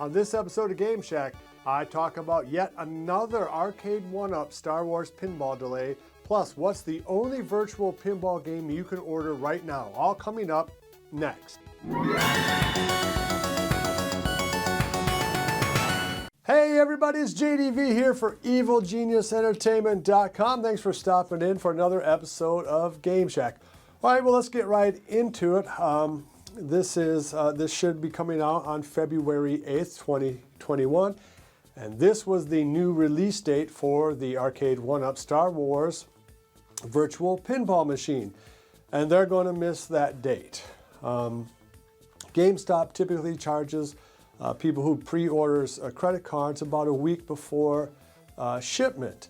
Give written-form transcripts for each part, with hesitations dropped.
On this episode of Game Shack, I talk about yet another Arcade1up Star Wars pinball delay, plus what's the only virtual pinball game you can order right now, all coming up next. Hey everybody, it's JDV here for EvilGeniusEntertainment.com. Thanks for stopping in for another episode of Game Shack. All right, well, let's get right into it. This should be coming out on February 8th, 2021. And this was the new release date for the Arcade1up Star Wars virtual pinball machine. And they're going to miss that date. GameStop typically charges people who pre-orders credit cards about a week before shipment.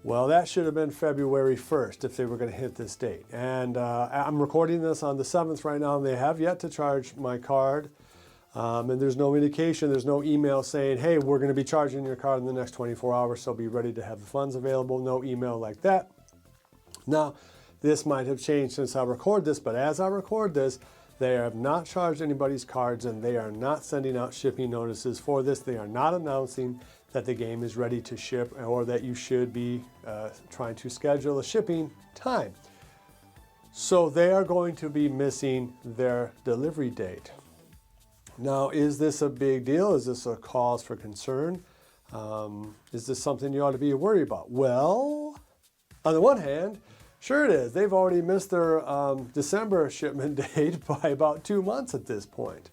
Well, that should have been February 1st if they were going to hit this date. And I'm recording this on the 7th right now, and they have yet to charge my card. And there's no indication, there's no email saying, hey, we're going to be charging your card in the next 24 hours, so be ready to have the funds available. No email like that. Now, this might have changed since I record this, but as I record this, they have not charged anybody's cards, and they are not sending out shipping notices for this. They are not announcing that the game is ready to ship or that you should be trying to schedule a shipping time. So they are going to be missing their delivery date. Now, is this a big deal? Is this a cause for concern? Is this something you ought to be worried about? Well, on the one hand, sure it is. They've already missed their December shipment date by about 2 months at this point.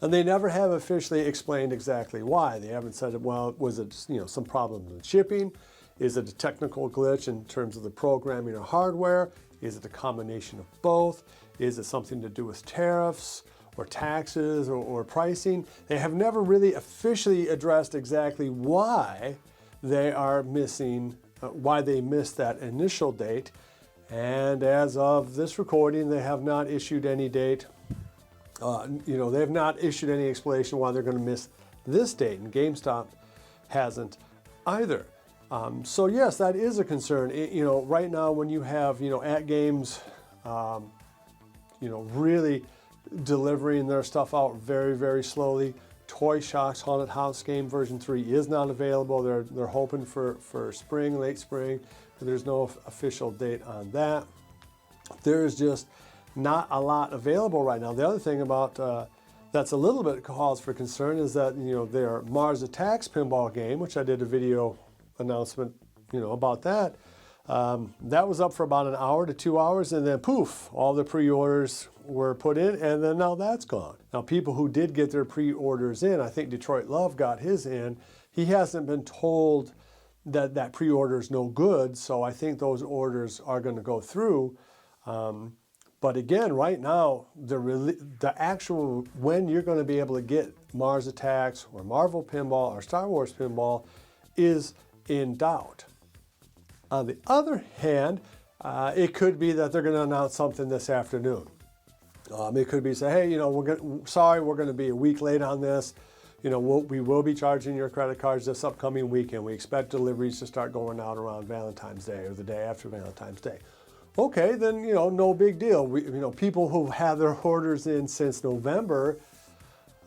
And they never have officially explained exactly why. They haven't said, well, was it some problem with shipping? Is it a technical glitch in terms of the programming or hardware? Is it a combination of both? Is it something to do with tariffs or taxes or pricing? They have never really officially addressed exactly why they are missing, why they missed that initial date. And as of this recording, they have not issued any date. They have not issued any explanation why they're going to miss this date, and GameStop hasn't either. So yes, that is a concern. Right now when you have, at games, really delivering their stuff out very, very slowly. Toy Shock's Haunted House game version 3 is not available. They're hoping for spring, late spring, but there's no official date on that. There's just not a lot available right now. The other thing about that's a little bit cause for concern is that their Mars Attacks pinball game, which I did a video announcement about that, that was up for about an hour to 2 hours, and then poof, all the pre-orders were put in, and then now that's gone. Now, people who did get their pre-orders in, I think Detroit Love got his in. He hasn't been told that that pre-order is no good, so I think those orders are going to go through. But again, right now, the actual when you're going to be able to get Mars Attacks or Marvel Pinball or Star Wars Pinball is in doubt. On the other hand, it could be that they're going to announce something this afternoon. It could be say, hey, we're going to be a week late on this. We will be charging your credit cards this upcoming weekend. We expect deliveries to start going out around Valentine's Day or the day after Valentine's Day. Okay, then, no big deal. People who have their orders in since November,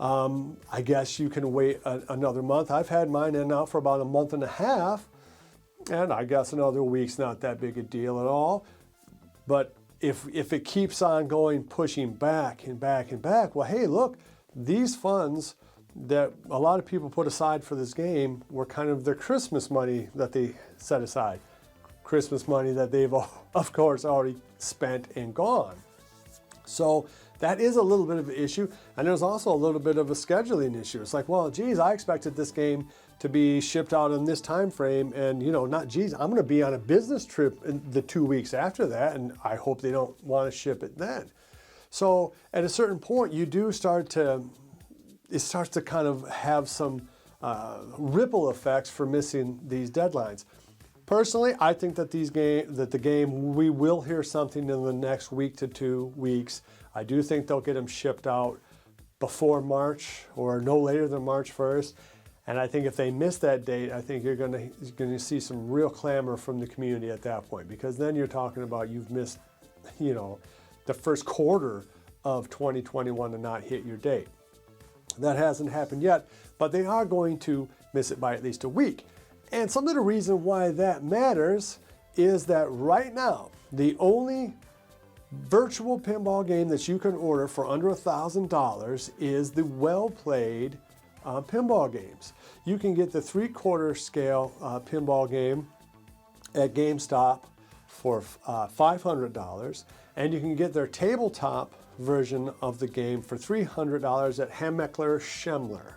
I guess you can wait another month. I've had mine in now for about a month and a half, and I guess another week's not that big a deal at all. But if it keeps on going, pushing back and back and back, well, hey, look, these funds that a lot of people put aside for this game were kind of their Christmas money that they set aside. Christmas money that they've, of course, already spent and gone. So that is a little bit of an issue. And there's also a little bit of a scheduling issue. It's like, well, geez, I expected this game to be shipped out in this time frame, and I'm going to be on a business trip in the 2 weeks after that, and I hope they don't want to ship it then. So at a certain point, it starts to kind of have some ripple effects for missing these deadlines. Personally, I think that we will hear something in the next week to 2 weeks. I do think they'll get them shipped out before March or no later than March 1st. And I think if they miss that date, I think you're going to see some real clamor from the community at that point, because then you're talking about you've missed, the first quarter of 2021 to not hit your date. That hasn't happened yet, but they are going to miss it by at least a week. And some of the reason why that matters is that right now, the only virtual pinball game that you can order for under $1,000 is the well-played pinball games. You can get the 3/4 scale pinball game at GameStop for $500, and you can get their tabletop version of the game for $300 at Hammeckler-Schemmler.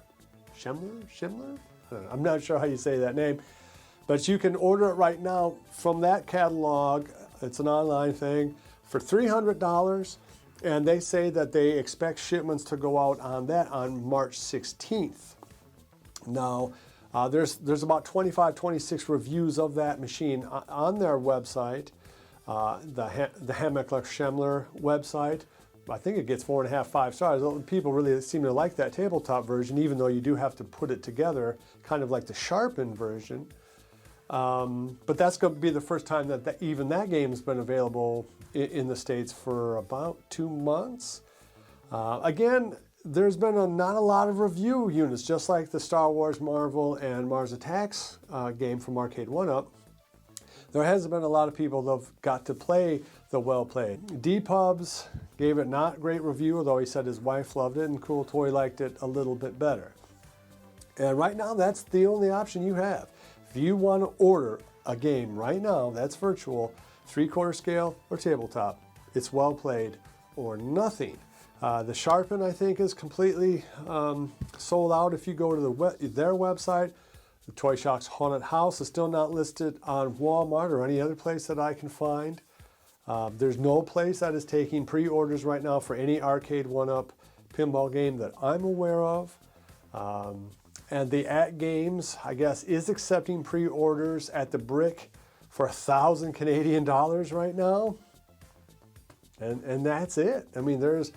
Schemmler? I don't know. I'm not sure how you say that name, but you can order it right now from that catalog. It's an online thing for $300, and they say that they expect shipments to go out on that on March 16th. Now, there's about 25, 26 reviews of that machine on their website, the Hammeckler-Schemmler website. I think it gets 4.5, 5 stars. People really seem to like that tabletop version, even though you do have to put it together, kind of like the sharpened version. But that's going to be the first time that even that game's been available in the States for about 2 months. Again, there's been not a lot of review units, just like the Star Wars, Marvel, and Mars Attacks game from Arcade1up. There hasn't been a lot of people that have got to play the well-played. D-Pubs gave it not great review, although he said his wife loved it, and Cool Toy liked it a little bit better. And right now, that's the only option you have. If you want to order a game right now that's virtual, 3/4 scale or tabletop, it's well-played or nothing. The Sharpen, I think, is completely sold out if you go to their website. The Toy Shock's Haunted House is still not listed on Walmart or any other place that I can find. There's no place that is taking pre-orders right now for any Arcade1up pinball game that I'm aware of. And the At Games, I guess, is accepting pre-orders at the Brick for 1,000 Canadian dollars right now. And that's it. I mean, there's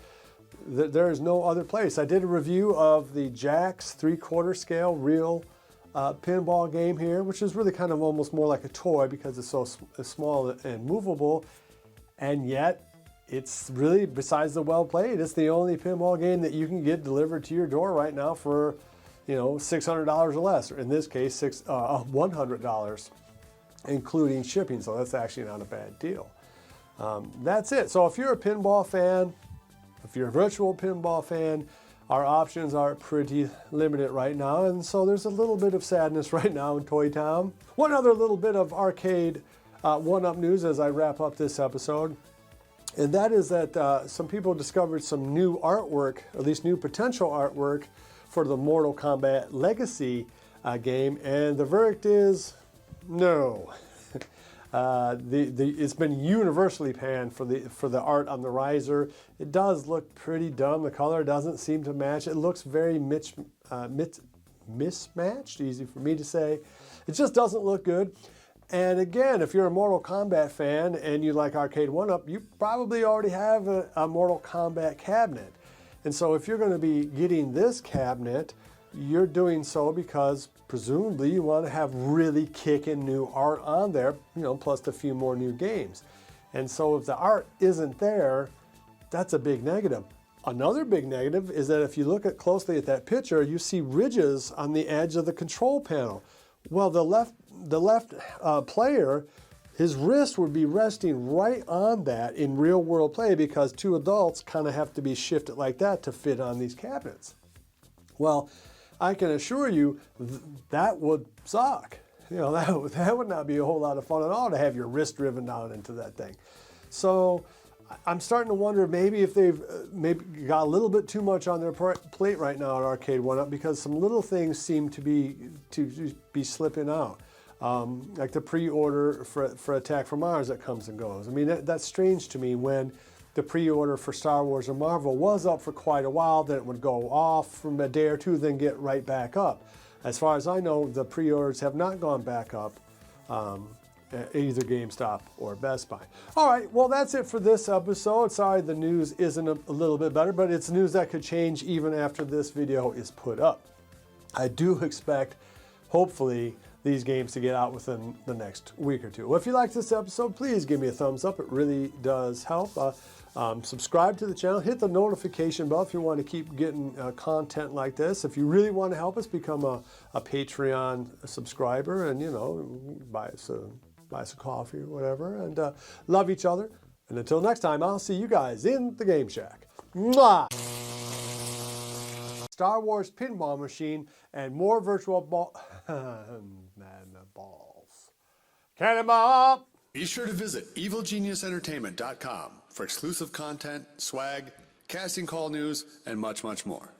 no other place. I did a review of the Jack's 3/4 scale real pinball game here, which is really kind of almost more like a toy because it's so small and movable. And yet, it's really, besides the well-played, it's the only pinball game that you can get delivered to your door right now for, $600 or less. Or in this case, $100, including shipping. So that's actually not a bad deal. That's it. So if you're a pinball fan, if you're a virtual pinball fan, our options are pretty limited right now. And so there's a little bit of sadness right now in Toy Town. One other little bit of Arcade1up news as I wrap up this episode. And that is that some people discovered some new artwork, at least new potential artwork, for the Mortal Kombat Legacy game. And the verdict is no. It's been universally panned for the art on the riser. It does look pretty dumb. The color doesn't seem to match. It looks very mismatched, easy for me to say. It just doesn't look good. And again, if you're a Mortal Kombat fan and you like Arcade1up, you probably already have a Mortal Kombat cabinet. And so if you're going to be getting this cabinet, you're doing so because presumably you want to have really kicking new art on there, plus a few more new games. And so if the art isn't there, that's a big negative. Another big negative is that if you look closely at that picture, you see ridges on the edge of the control panel. Well, the left player, his wrist would be resting right on that in real world play because two adults kind of have to be shifted like that to fit on these cabinets. Well, I can assure you that would suck. That would not be a whole lot of fun at all to have your wrist driven down into that thing. So I'm starting to wonder maybe if they've maybe got a little bit too much on their plate right now at Arcade1up because some little things seem to be slipping out. Like the pre-order for Attack from Mars that comes and goes. I mean, that's strange to me when the pre-order for Star Wars or Marvel was up for quite a while, then it would go off from a day or two, then get right back up. As far as I know, the pre-orders have not gone back up at either GameStop or Best Buy. All right, well, that's it for this episode. Sorry the news isn't a little bit better, but it's news that could change even after this video is put up. I do expect, hopefully, these games to get out within the next week or two. Well, if you like this episode, please give me a thumbs up. It really does help. Subscribe to the channel, hit the notification bell if you want to keep getting content like this. If you really want to help us, become a Patreon subscriber, and buy us a coffee or whatever, and love each other. And until next time, I'll see you guys in the Game Shack. Mwah! Star Wars pinball machine and more virtual balls. Cannonball! Be sure to visit evilgeniusentertainment.com for exclusive content, swag, casting call news, and much, much more.